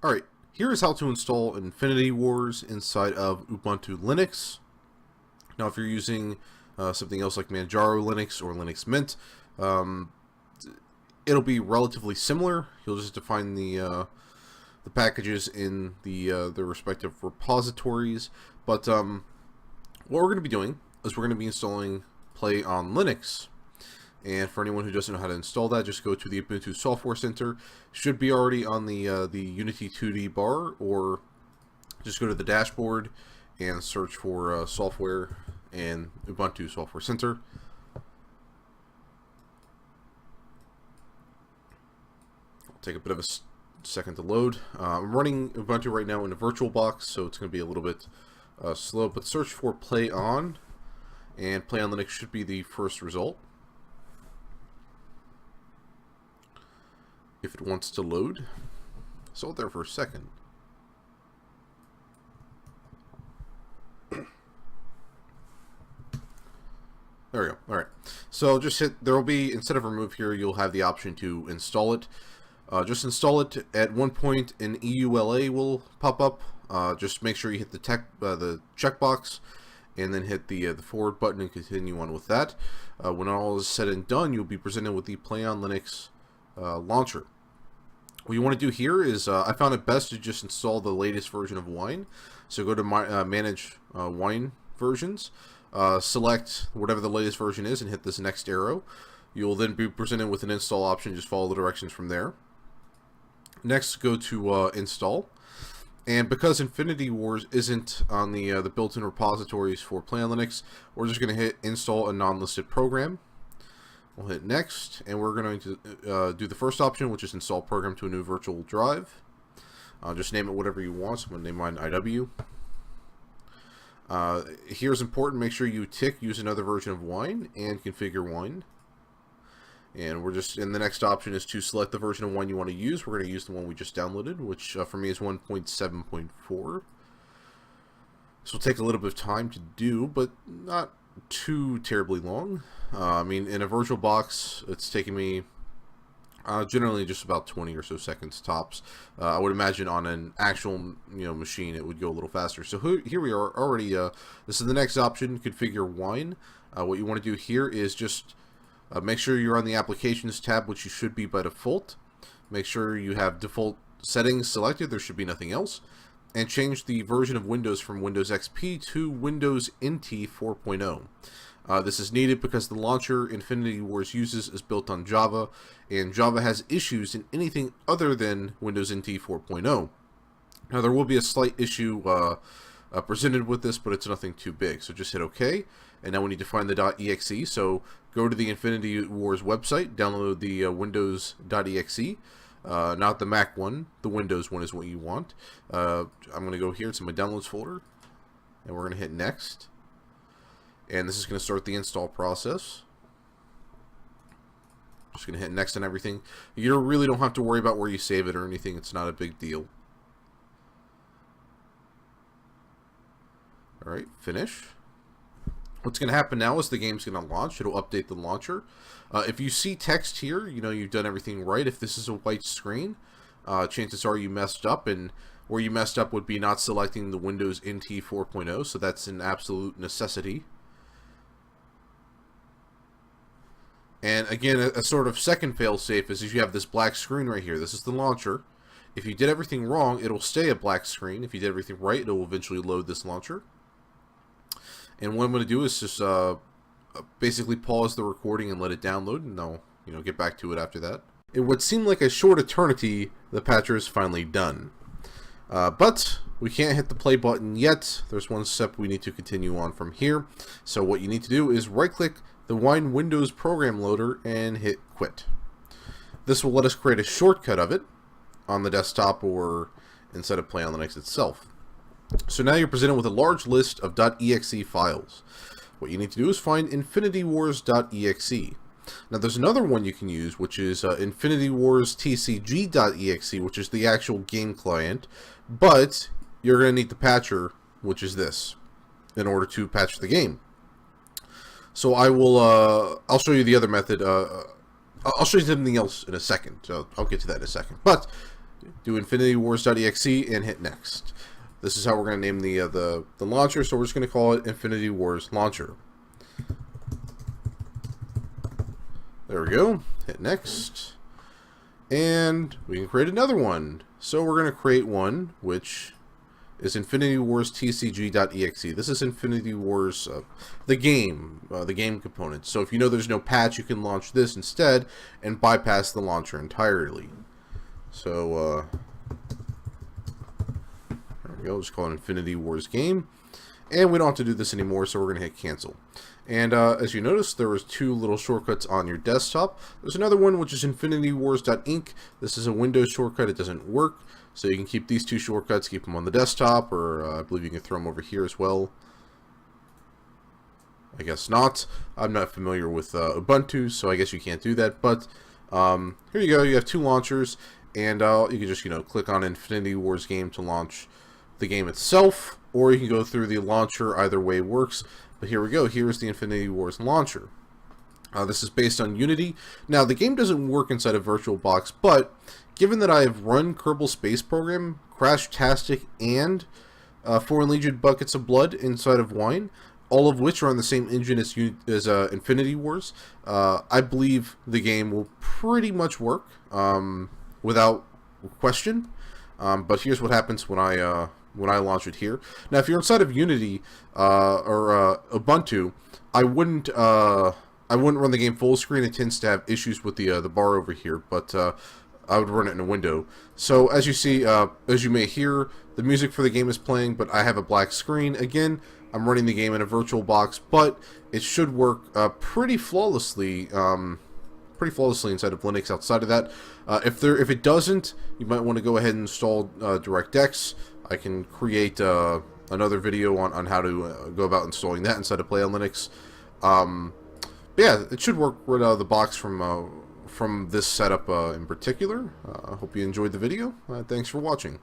Alright, here is how to install Infinity Wars inside of Ubuntu Linux. Now if you're using something else like Manjaro Linux or Linux Mint, it'll be relatively similar. You'll just define the packages in the respective repositories. But what we're going to be doing is we're going to be installing PlayOn Linux. And for anyone who doesn't know how to install that, just go to the Ubuntu Software Center. Should be already on the Unity 2D bar, or just go to the dashboard and search for software and Ubuntu Software Center. It'll take a bit of a second to load. I'm running Ubuntu right now in a VirtualBox, so it's going to be a little bit slow. But search for PlayOn, and PlayOn Linux should be the first result. If it wants to load. So hold there for a second. There we go. Alright. So just hit, there will be, instead of remove here, you'll have the option to install it. Just install it. At one point an EULA will pop up. Just make sure you hit the checkbox and then hit the forward button and continue on with that. When all is said and done, you'll be presented with the PlayOn Linux launcher. What you want to do here is, I found it best to just install the latest version of Wine. So go to Manage Wine Versions, select whatever the latest version is, and hit this next arrow. You'll then be presented with an install option. Just follow the directions from there. Next, go to Install. And because Infinity Wars isn't on the built-in repositories for PlayOn Linux, we're just going to hit Install a non-listed program. We'll hit next, and we're going to do the first option, which is install program to a new virtual drive. Just name it whatever you want. So I'm going to name mine IW. Here's important, make sure you tick use another version of Wine and configure Wine. And we're just, and the next option is to select the version of Wine you want to use. We're going to use the one we just downloaded, which for me is 1.7.4. This will take a little bit of time to do, but not too terribly long. I mean, in a VirtualBox, it's taking me generally just about 20 or so seconds tops. I would imagine on an actual machine it would go a little faster. So here we are already. This is the next option, configure Wine. What you want to do here is just make sure you're on the Applications tab, which you should be by default. Make sure you have default settings selected. There should be nothing else. And change the version of Windows from Windows XP to Windows NT 4.0. This is needed because the launcher Infinity Wars uses is built on Java, and Java has issues in anything other than Windows NT 4.0. Now there will be a slight issue presented with this, but it's nothing too big. So just hit OK, and now we need to find the .exe. So go to the Infinity Wars website, download the Windows.exe. Not the Mac one, the Windows one is what you want. I'm going to go here to my downloads folder, and we're going to hit next. And this is going to start the install process. Just going to hit next on everything. You really don't have to worry about where you save it or anything. It's not a big deal. Alright, finish. What's going to happen now is the game's going to launch. It'll update the launcher. If you see text here, you know you've done everything right. If this is a white screen, chances are you messed up, and where you messed up would be not selecting the Windows NT 4.0, so that's an absolute necessity. And again, a sort of second failsafe is if you have this black screen right here. This is the launcher. If you did everything wrong, it'll stay a black screen. If you did everything right, it'll eventually load this launcher. And what I'm going to do is just basically pause the recording and let it download, and I'll get back to it after that. It would seem like a short eternity. The patcher is finally done, but we can't hit the play button yet. There's one step we need to continue on from here. So what you need to do is right-click the Wine Windows Program Loader and hit Quit. This will let us create a shortcut of it on the desktop or inside of PlayOn Linux itself. So now you're presented with a large list of .exe files. What you need to do is find infinitywars.exe. Now there's another one you can use, which is infinitywarstcg.exe, which is the actual game client, but you're going to need the patcher, which is this, in order to patch the game. So I'll show you the other method. I'll show you something else in a second. So I'll get to that in a second. But do infinitywars.exe, and hit next. This is how we're going to name the launcher, so we're just going to call it Infinity Wars Launcher. There we go. Hit next. And we can create another one. So we're going to create one which is Infinity Wars TCG.exe. This is Infinity Wars, the game component. So if you know there's no patch, you can launch this instead and bypass the launcher entirely. So there we go. Just call it Infinity Wars game, and we don't have to do this anymore. So we're going to hit cancel. And as you notice, there was 2 little shortcuts on your desktop. There's another one which is infinitywars.inc. This is a Windows shortcut. It doesn't work. So you can keep these 2 shortcuts, keep them on the desktop, or I believe you can throw them over here as well. I guess not. I'm not familiar with Ubuntu, so I guess you can't do that. But here you go. You have 2 launchers, and you can just click on Infinity Wars game to launch the game itself, or you can go through the launcher. Either way works. But here we go. Here's the Infinity Wars launcher. This is based on Unity. Now, the game doesn't work inside of VirtualBox, but given that I have run Kerbal Space Program, Crashtastic, and Foreign Legion Buckets of Blood inside of Wine, all of which are on the same engine as Infinity Wars, I believe the game will pretty much work without question. But here's what happens when I launch it here. Now, if you're inside of Unity or Ubuntu, I wouldn't run the game full screen. It tends to have issues with the bar over here, but I would run it in a window. So as you see, as you may hear, the music for the game is playing, but I have a black screen. Again, I'm running the game in a VirtualBox, but it should work pretty flawlessly inside of Linux. Outside of that, if it doesn't, you might want to go ahead and install DirectX. I can create another video on how to go about installing that inside of PlayOn Linux. But yeah, it should work right out of the box from this setup in particular. I hope you enjoyed the video. Thanks for watching.